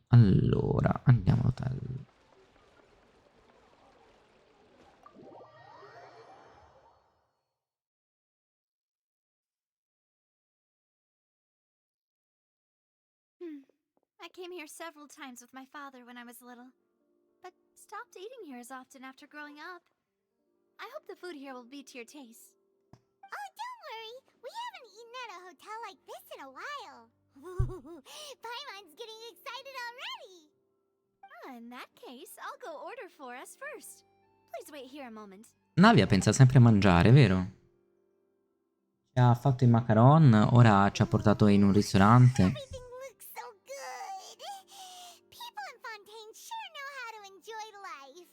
Allora, andiamo all'hotel. I came here several times with my father when I was little, but stopped eating here as often after growing up. I hope the food here will be to your taste. Oh, don't worry. We haven't eaten at a hotel like this in a while. Paimon's getting excited already. In that case, I'll go order for us first. Please wait here a moment. Navia pensa sempre a mangiare, vero? Ci ha fatto i macaron, ora ci ha portato in un ristorante. Everything looks so good. People in Fontaine sure know how to enjoy life.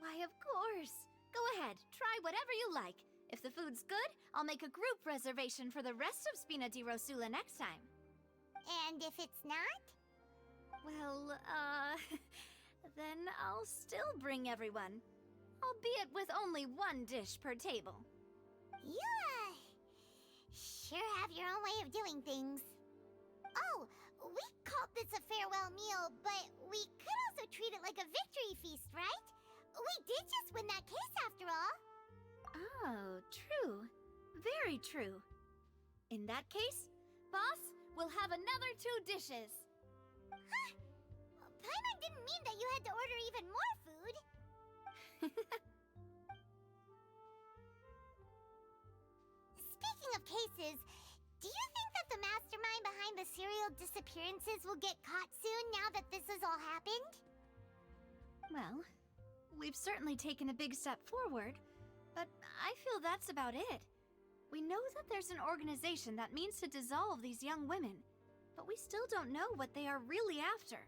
Why, of course. Go ahead, try whatever you like. If the food's good, I'll make a group reservation for the rest of Spina di Rosula next time. And if it's not? Well, then I'll still bring everyone. Albeit with only one dish per table. You, sure have your own way of doing things. Oh, we called this a farewell meal, but we could also treat it like a victory feast, right? We did just win that case after all. Oh, true. Very true. In that case, boss, we'll have another 2 dishes. Huh? Paimon didn't mean that you had to order even more food. Speaking of cases, do you think that the mastermind behind the serial disappearances will get caught soon now that this has all happened? Well, we've certainly taken a big step forward, but I feel that's about it. We know that there's an organization that means to dissolve these young women, but we still don't know what they are really after.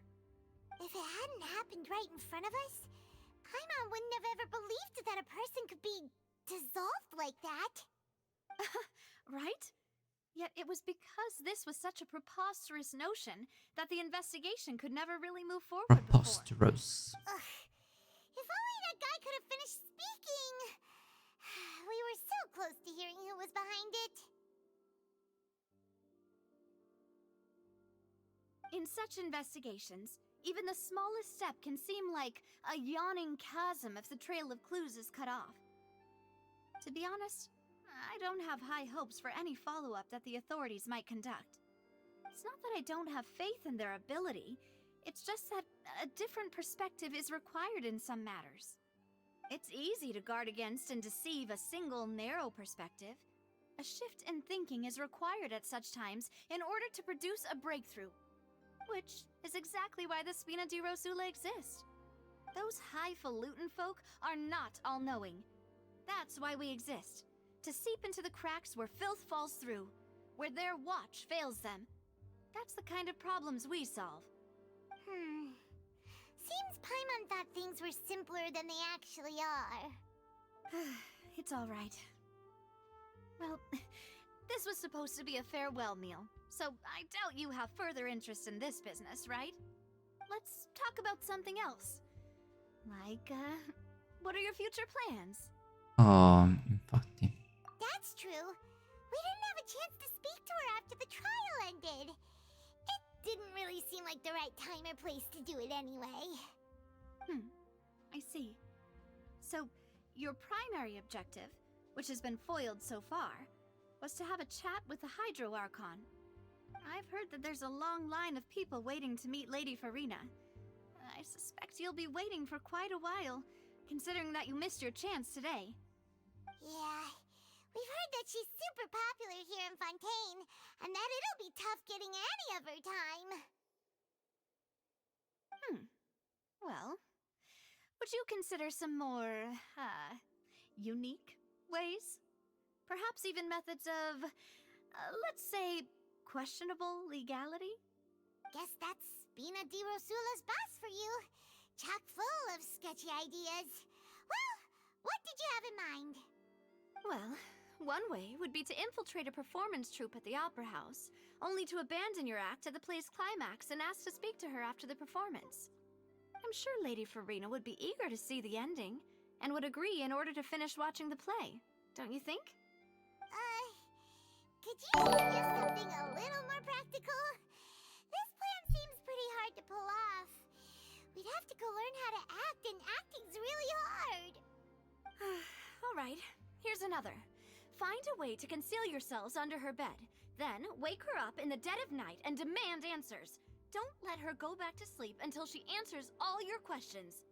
If it hadn't happened right in front of us, Paimon wouldn't have ever believed that a person could be dissolved like that. Right? Yet it was because this was such a preposterous notion that the investigation could never really move forward before. Preposterous. Ugh. If only that guy could have finished speaking. We were so close to hearing who was behind it. In such investigations, even the smallest step can seem like a yawning chasm if the trail of clues is cut off. To be honest, I don't have high hopes for any follow-up that the authorities might conduct. It's not that I don't have faith in their ability, it's just that a different perspective is required in some matters. It's easy to guard against and deceive a single narrow perspective. A shift in thinking is required at such times in order to produce a breakthrough. Which is exactly why the Spina di Rosula exist. Those highfalutin folk are not all-knowing. That's why we exist. To seep into the cracks where filth falls through, where their watch fails them. That's the kind of problems we solve. Seems Paimon thought things were simpler than they actually are. It's all right. Well, this was supposed to be a farewell meal, so I doubt you have further interest in this business, right? Let's talk about something else. Like, what are your future plans? Oh, infatti. That's true. We didn't have a chance to speak to her after the trial ended. It didn't really seem like the right time or place to do it anyway. I see. So, your primary objective, which has been foiled so far, was to have a chat with the Archon. I've heard that there's a long line of people waiting to meet Lady Farina. I suspect you'll be waiting for quite a while, considering that you missed your chance today. Yeah, we've heard that she's super popular here in Fontaine, and that it'll be tough getting any of her time. Well, would you consider some more, unique ways? Perhaps even methods of, let's say, questionable legality? Guess that's Spina di Rosula's boss for you. Chock full of sketchy ideas. Well, what did you have in mind? Well, one way would be to infiltrate a performance troupe at the Opera House, only to abandon your act at the play's climax and ask to speak to her after the performance. I'm sure Lady Farina would be eager to see the ending, and would agree in order to finish watching the play, don't you think? Could you suggest something a little more practical? pull off. We'd have to go learn how to act, and acting's really hard. Alright, here's another. Find a way to conceal yourselves under her bed. Then, wake her up in the dead of night and demand answers. Don't let her go back to sleep until she answers all your questions.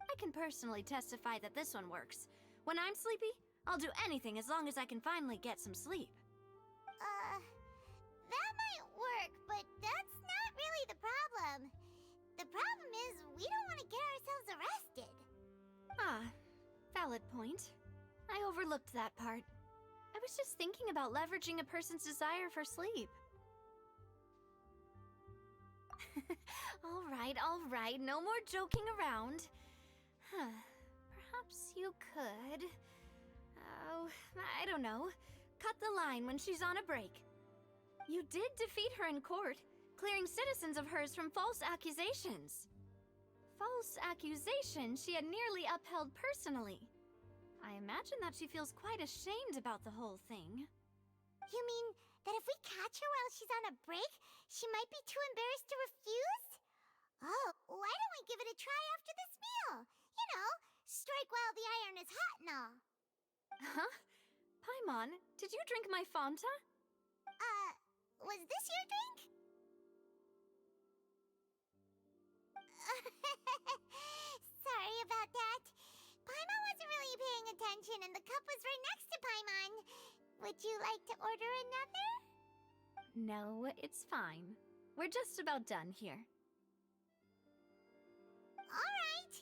I can personally testify that this one works. When I'm sleepy, I'll do anything as long as I can finally get some sleep. That might work, but that's not really the problem. The problem is we don't want to get ourselves arrested. Ah, valid point. I overlooked that part. I was just thinking about leveraging a person's desire for sleep. Alright, no more joking around. Perhaps you could... Oh, I don't know. Cut the line when she's on a break. You did defeat her in court, clearing citizens of hers from false accusations. False accusations she had nearly upheld personally. I imagine that she feels quite ashamed about the whole thing. You mean that if we catch her while she's on a break, she might be too embarrassed to refuse? Oh, why don't we give it a try after this meal? You know, strike while the iron is hot and all. Huh? Paimon, did you drink my Fanta? Was this your drink? Sorry about that. Paimon wasn't really paying attention and the cup was right next to Paimon. Would you like to order another? No, it's fine. We're just about done here. Alright.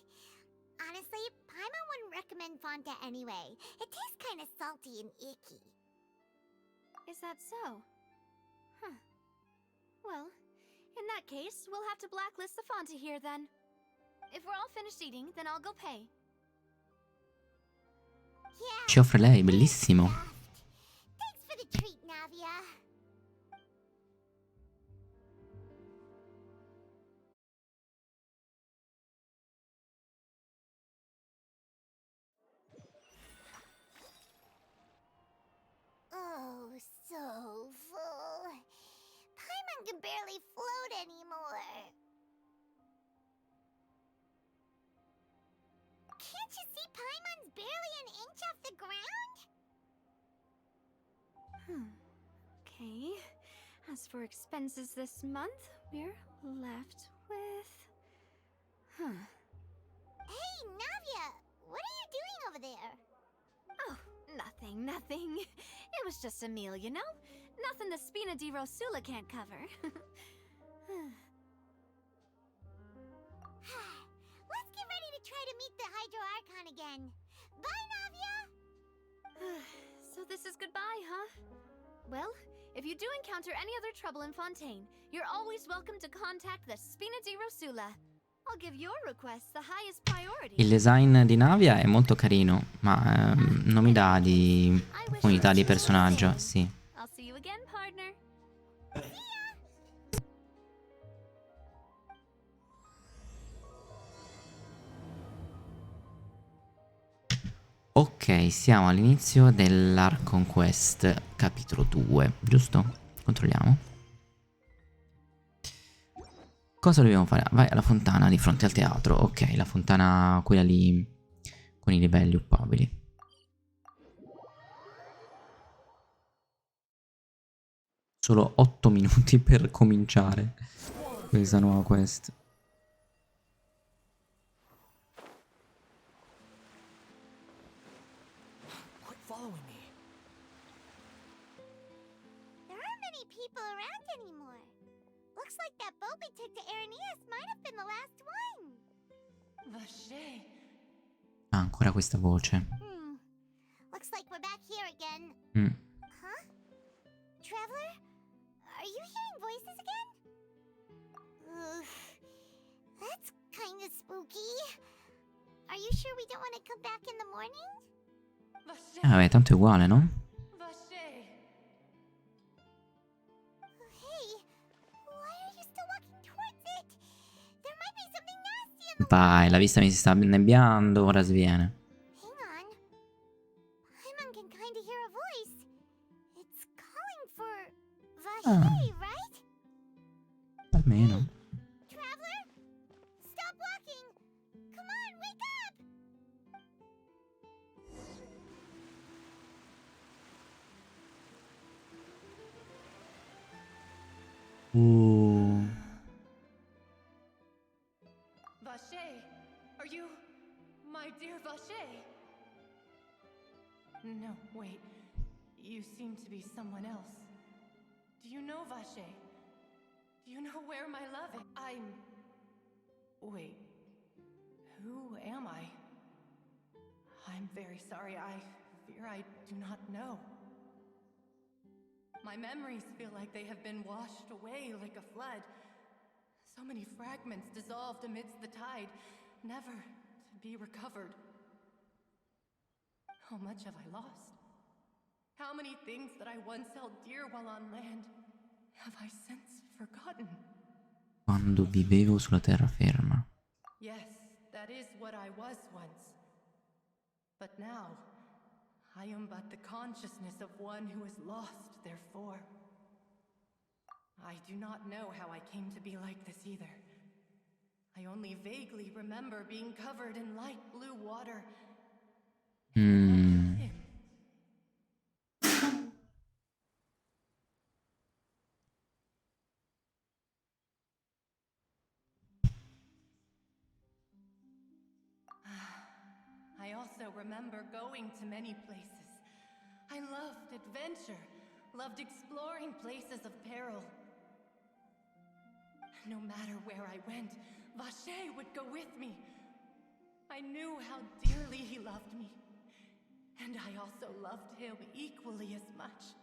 Honestly, Paimon wouldn't recommend Fanta anyway. It tastes kind of salty and icky. Is that so? Huh. Well, in that case, we'll have to blacklist the Fanta here then. If we're all finished eating, then I'll go pay. Yeah. Ci offre lei, bellissimo. Thanks for the treat, Navia. Oh, so full. Paimon can barely float anymore. Can't you see Paimon's barely an inch off the ground? Okay. As for expenses this month, we're left with... Hey, Navia! What are you doing over there? Oh, nothing. It was just a meal, you know? Nothing the Spina di Rosula can't cover. Let's get ready to try to meet the Hydro Archon again. Bye, Navia! So this is goodbye, huh? Well, if you do encounter any other trouble in Fontaine, you're always welcome to contact the Spina di Rosula. I'll give your request the highest priority. Il design di Navia è molto carino, ma non mi dà di unità di personaggio, sì. I'll see you again, partner. Ok, siamo all'inizio dell'Archon Quest, capitolo 2, giusto? Controlliamo. Cosa dobbiamo fare? Vai alla fontana di fronte al teatro. Ok, la fontana, quella lì con i livelli uppabili. Solo 8 minuti per cominciare questa nuova quest. There aren't many people around anymore. Looks like that boat we took to Araneas might have been the last one. Ah, ancora questa voce. Looks like we're back here again. Huh? Traveler? Are you hearing voices again? That's kind of spooky. Are you sure we don't want to come back in the morning? Vabbè, tanto è uguale, no? Hey, why are you still walking towards it? There might be something nasty in the Vai, la vista mi si sta annebbiando, ora sviene. Hang on. Paimon can kind of hear a voice. It's calling for Vache, right? Almeno. Traveler? Vache, are you my dear Vache? No, wait. You seem to be someone else. Do you know Vache? Do you know where my love is? Wait. Who am I? I'm very sorry. I fear I do not know. My memories feel like they have been washed away like a flood. So many fragments dissolved amidst the tide, never to be recovered. How much have I lost? How many things that I once held dear while on land have I since forgotten? Quando vivevo sulla terraferma. Yes, that is what I was once. But now, I am but the consciousness of one who is lost, therefore. I do not know how I came to be like this either. I only vaguely remember being covered in light blue water. Him. I also remember going to many places. I loved adventure, loved exploring places of peril. No matter where I went, Vache would go with me. I knew how dearly he loved me, and I also loved him equally as much.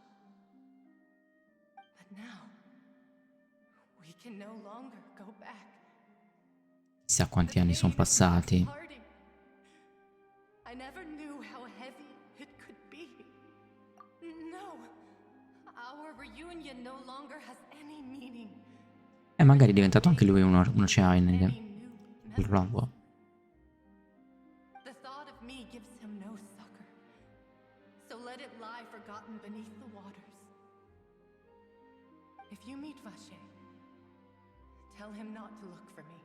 But now, we can no longer go back. Chissà quanti anni sono passati. I never knew how heavy it could be. No, our reunion no longer has any meaning. Magari è diventato anche lui un oceanide. Il robo. The thought of me gives him no succor. So let it lie forgotten beneath the waters. If you meet Vache, tell him not to look for me.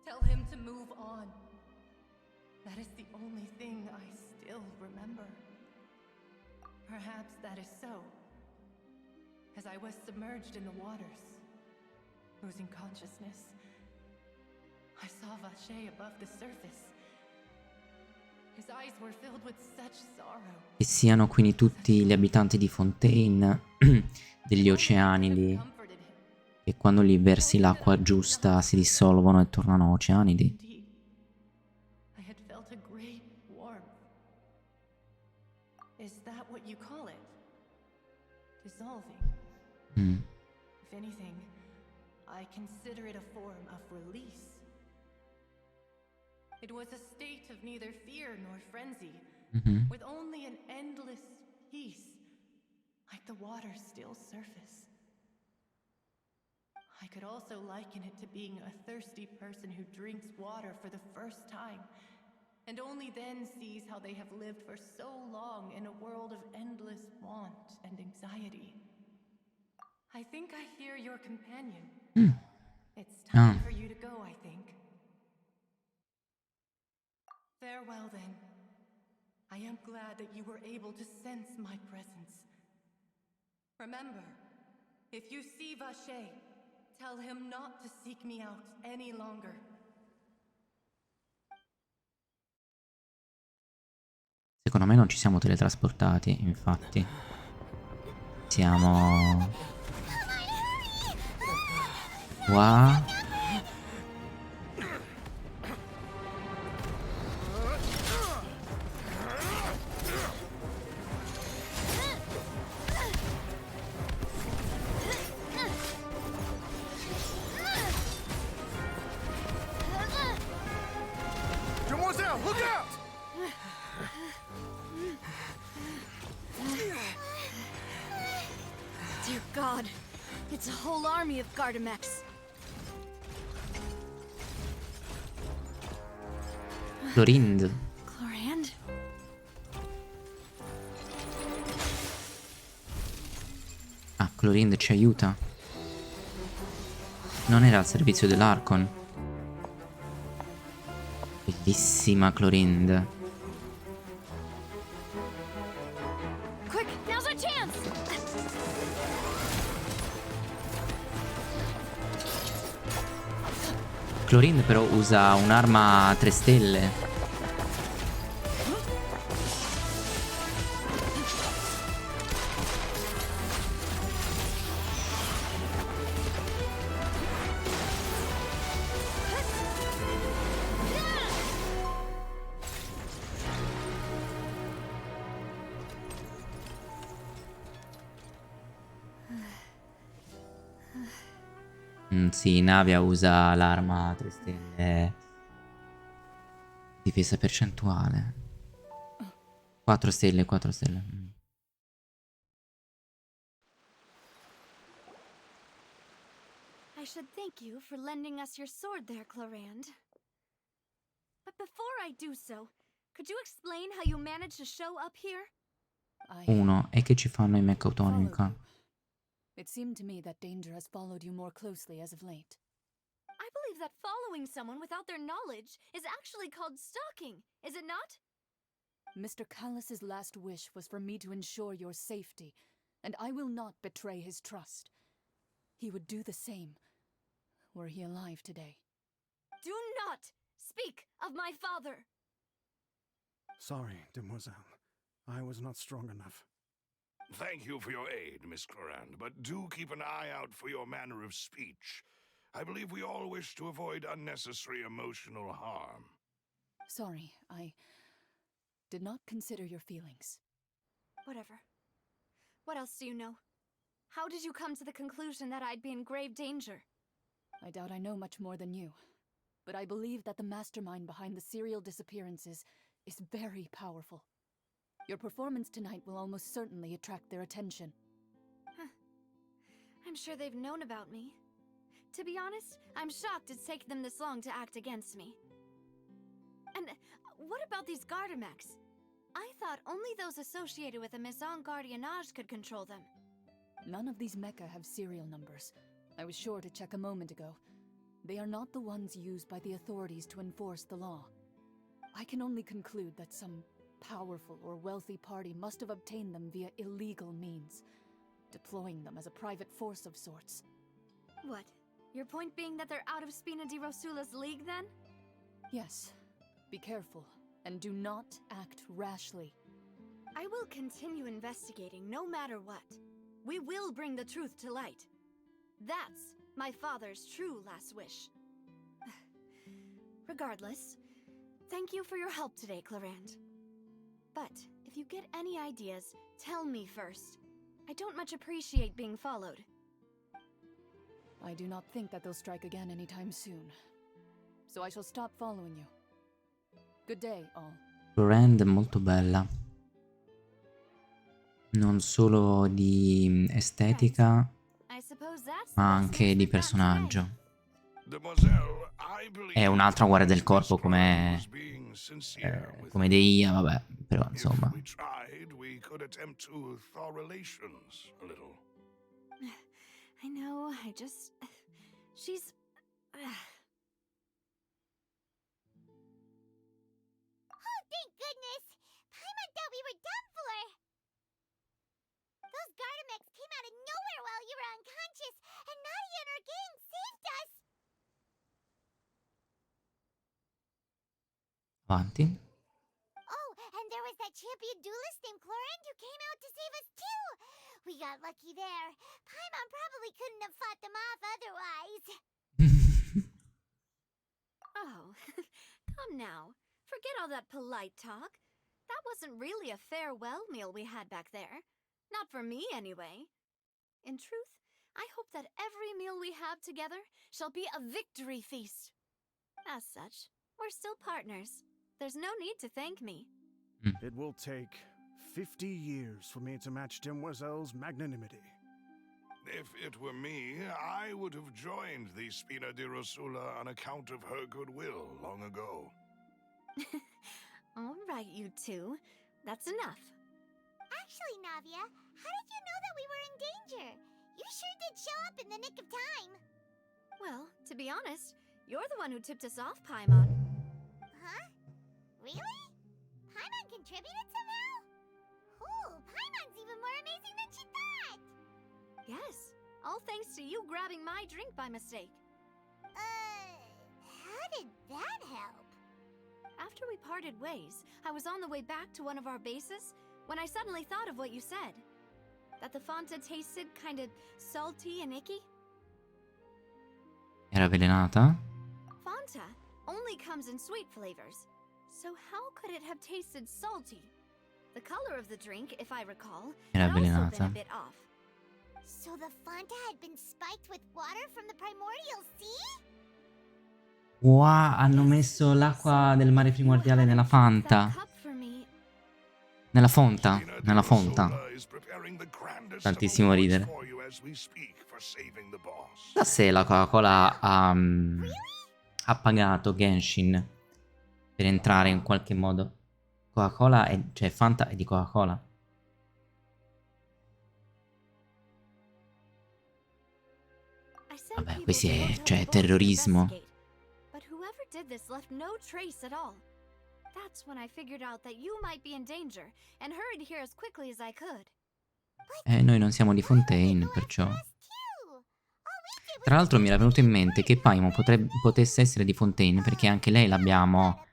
Tell him to move on. That is the only thing I still remember. Perhaps that is so. As I was submerged in the waters, losing consciousness, I saw Vache above the surface. His eyes were filled with such sorrow. Che siano quindi tutti gli abitanti di Fontaine, degli oceanidi, che quando li versi l'acqua giusta si dissolvono e tornano oceanidi. Is that what you call it? Dissolving? If anything, I consider it a form of release. It was a state of neither fear nor frenzy, with only an endless peace, like the water's still surface. I could also liken it to being a thirsty person who drinks water for the first time, and only then sees how they have lived for so long in a world of endless want and anxiety. I think I hear your companion. It's time for you to go, I think. Farewell, then. I am glad that you were able to sense my presence. Remember, if you see Vache, tell him not to seek me out any longer. Secondo me non ci siamo teletrasportati, infatti. Siamo... qua. Look out! Dear God, it's a whole army of Gardamex. Clorind. Chlorand? Ah, Clorind ci aiuta. Non era al servizio dell'Archon. Bellissima Clorind. Quick, now's our chance! Chlorine però usa un'arma a 3 stelle. Sì, Navia usa l'arma a 3 stelle. Difesa percentuale. 4 stelle, 4 stelle. I should thank you for lending us your sword there, Clorand. But before I do so, could you explain how you managed to show up here? 1. E che ci fanno i mech autonomica? It seemed to me that danger has followed you more closely as of late. I believe that following someone without their knowledge is actually called stalking, is it not? Mr. Callus's last wish was for me to ensure your safety, and I will not betray his trust. He would do the same, were he alive today. Do not speak of my father! Sorry, demoiselle. I was not strong enough. Thank you for your aid, Miss Clorand, but do keep an eye out for your manner of speech. I believe we all wish to avoid unnecessary emotional harm. Sorry, I did not consider your feelings. Whatever. What else do you know? How did you come to the conclusion that I'd be in grave danger? I doubt I know much more than you, but I believe that the mastermind behind the serial disappearances is very powerful. Your performance tonight will almost certainly attract their attention. I'm sure they've known about me. To be honest, I'm shocked it's taken them this long to act against me. And what about these Gardamex? I thought only those associated with a Maison Gardiennage could control them. None of these mecha have serial numbers. I was sure to check a moment ago. They are not the ones used by the authorities to enforce the law. I can only conclude that some powerful or wealthy party must have obtained them via illegal means, deploying them as a private force of sorts. What? Your point being that they're out of Spina di Rosula's league, then? Yes. Be careful, and do not act rashly. I will continue investigating no matter what. We will bring the truth to light. That's my father's true last wish. Regardless, thank you for your help today, Clorand. But if you get any ideas, tell me first. I don't much appreciate being followed. I do not think that they'll strike again anytime soon. So I shall stop following you. Good day, all. Clorand è molto bella. Non solo di estetica, ma anche di personaggio. È un'altra guardia del corpo come Deia, vabbè, però insomma. I know, she's... Oh, thank goodness! Paimon thought we were done for! Those Gardamex came out of nowhere while you were unconscious, and Nadia and her gang saved us! Avanti. Oh, and there was that champion duelist named Clorand who came out to save us too! We got lucky there. Paimon probably couldn't have fought them off otherwise. Oh, come now. Forget all that polite talk. That wasn't really a farewell meal we had back there. Not for me, anyway. In truth, I hope that every meal we have together shall be a victory feast. As such, we're still partners. There's no need to thank me. It will take 50 years for me to match Demoiselle's magnanimity. If it were me, I would have joined the Spina di Rosula on account of her goodwill long ago. All right, you two. That's enough. Actually, Navia, how did you know that we were in danger? You sure did show up in the nick of time. Well, to be honest, you're the one who tipped us off, Paimon. Huh? Really? Paimon contributed somehow? Ooh, Paimon's even more amazing than she thought! Yes, all thanks to you grabbing my drink by mistake. did that help? After we parted ways, I was on the way back to one of our bases when I suddenly thought of what you said. That the Fanta tasted kind of salty and icky. Era avvelenata? Fanta only comes in sweet flavors, so how could it have tasted salty? The color of the drink, if I recall, Era had also been a avvelenata. bit off. So the Fanta had been spiked with water from the primordial sea? Wow, hanno messo l'acqua del mare primordiale nella Fanta. That cup for me. Nella fonta. Spina Nella fonta. Dirosula is preparing the grandest Tantissimo of awards ridere. for you as we speak for saving the boss. Chissà se la Coca-Cola ha pagato Genshin per entrare in qualche modo. Coca-Cola, cioè Fanta è di Coca-Cola. Vabbè, questo è, cioè, terrorismo. But whoever did this left no trace at all. That's when I figured out that you might be in danger and hurried here as quickly as I could. Noi non siamo di Fontaine, perciò. Tra l'altro mi era venuto in mente che Paimon potesse essere di Fontaine, perché anche lei l'abbiamo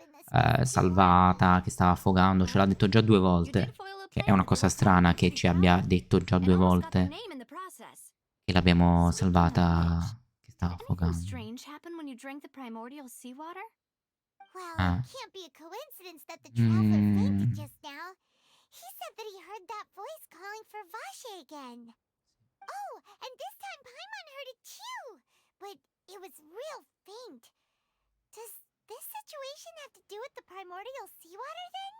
salvata, che stava affogando, ce l'ha detto già 2 volte. Che è una cosa strana che ci abbia detto già 2 volte che l'abbiamo salvata, che stava affogando. Strange happened when you drank the primordial seawater? Well, it can't be a coincidence that the traveler fainted just now. He said that he heard that voice calling for Vache again. Oh, and this time Paimon heard it too, but it was real faint. Does this situation have to do with the primordial seawater then?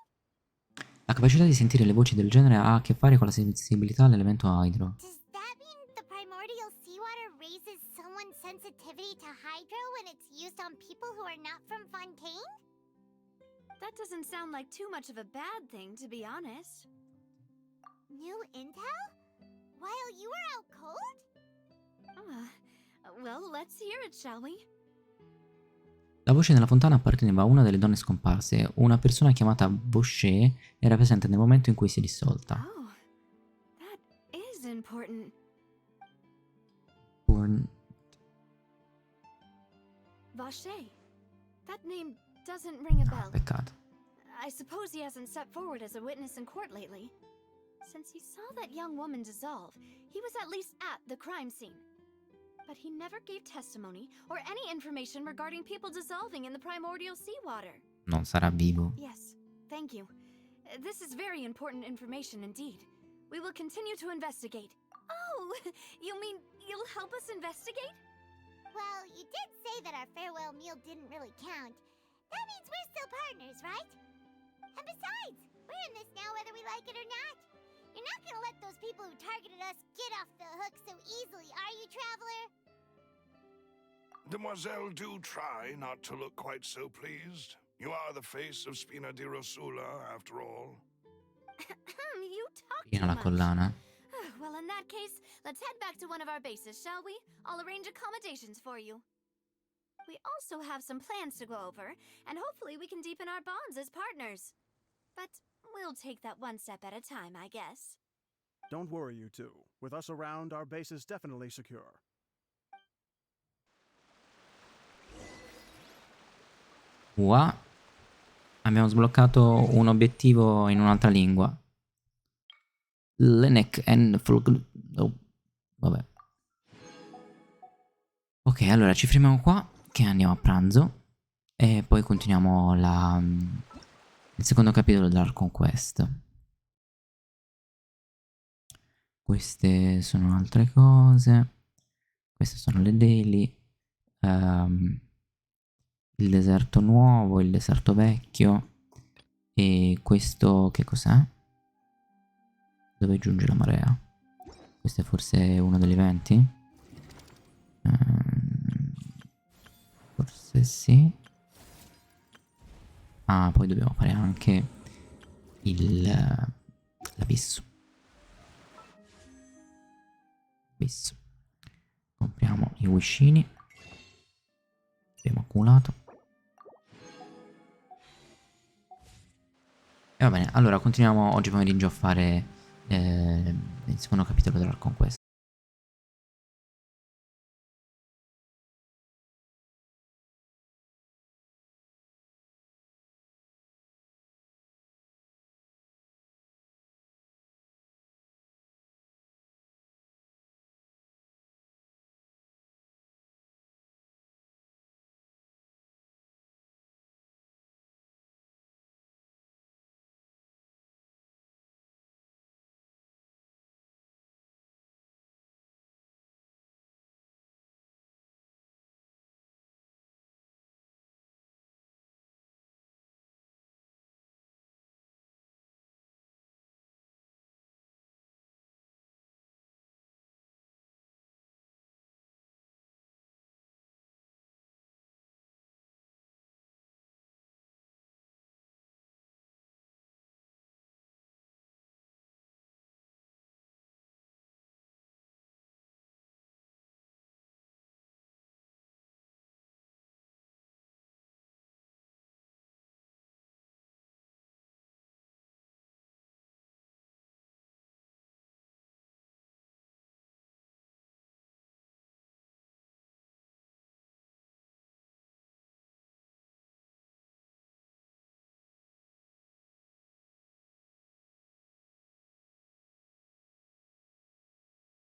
La capacità di sentire le voci del genere ha a che fare con la sensibilità all'elemento hydro. Does that mean the primordial seawater raises someone's sensitivity to hydro when it's used on people who are not from Fontaine? That doesn't sound like too much of a bad thing, to be honest. New intel? While you were out cold? Well, let's hear it, shall we? La voce nella fontana apparteneva a una delle donne scomparse. Una persona chiamata Boucher era presente nel momento in cui si è dissolta. Oh, that is important. Vache. That name doesn't ring a No, bell. peccato. I suppose he hasn't stepped forward as a witness in court lately. Since he saw that young woman dissolve, he was at least at the crime scene. But he never gave testimony or any information regarding people dissolving in the primordial seawater. Non sarà vivo. Yes, thank you. This is very important information indeed. We will continue to investigate. Oh, you mean you'll help us investigate? Well, you did say that our farewell meal didn't really count. That means we're still partners, right? And besides, we're in this now whether we like it or not. You're not gonna let those people who targeted us get off the hook so easily, are you, Traveler? Demoiselle, do try not to look quite so pleased. You are the face of Spina Dirosula, after all. You talk too Piena la much. collana. Well, in that case, let's head back to one of our bases, shall we? I'll arrange accommodations for you. We also have some plans to go over, and hopefully we can deepen our bonds as partners. But we'll take that one step at a time, I guess. Don't worry, you two. With us around, our base is definitely secure. Qua abbiamo sbloccato un obiettivo in un'altra lingua. Lenek and oh, vabbè. Ok, allora ci fermiamo qua, che andiamo a pranzo e poi continuiamo il secondo capitolo dell'Archon Quest. Queste sono altre cose. Queste sono le daily. Il deserto nuovo, il deserto vecchio. E questo che cos'è? Dove giunge la marea? Questo è forse uno degli eventi? Forse sì. Ah, poi dobbiamo fare anche l'abisso. Abisso. Compriamo i wiscini. Abbiamo accumulato. E va bene, allora continuiamo oggi pomeriggio a fare il secondo capitolo dell'Archon Quest.